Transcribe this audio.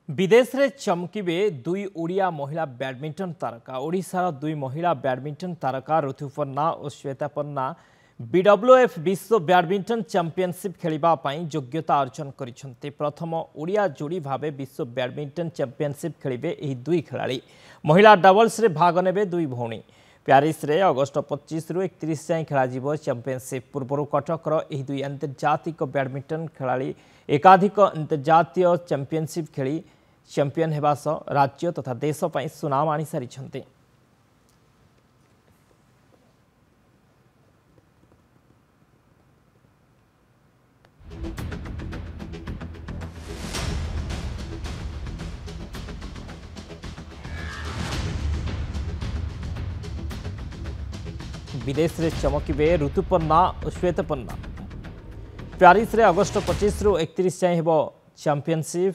विदेश रे चमकिबे दुई ओडिया महिला बैडमिंटन तारका। ओडिशार दुई महिला बैडमिंटन तारका ऋतुपर्णा और श्वेतापर्णा बीडब्ल्यूएफ विश्व बैडमिंटन चैंपियनशिप खेलिबा पई योग्यता अर्जन करिसंते। प्रथम ओडिया जोड़ी भावे विश्व बैडमिंटन चैंपियनशिप खेलिबे एही दुई खिलाड़ी। महिला डबल्स रे भाग नेबे दुई भौणी। प्यारिस रे अगस्त 25 रु 31 जाए खेल चैंपियनशिप पूर्व कटकर एही दुई अंतर्जातिक बैडमिंटन खिलाड़ी एकाधिक अंतर्जातीय चैंपियनशिप खेली चैंपियन हेबा सह राज्य तथा देश पई सुनाम आनी सारिछन्ते। विदेश रे चमकिबे ऋतुपर्णा और श्वेतपर्णा। प्यारिस रे अगस्त 25 रु 31 जाए हेबो चैंपियनशिप।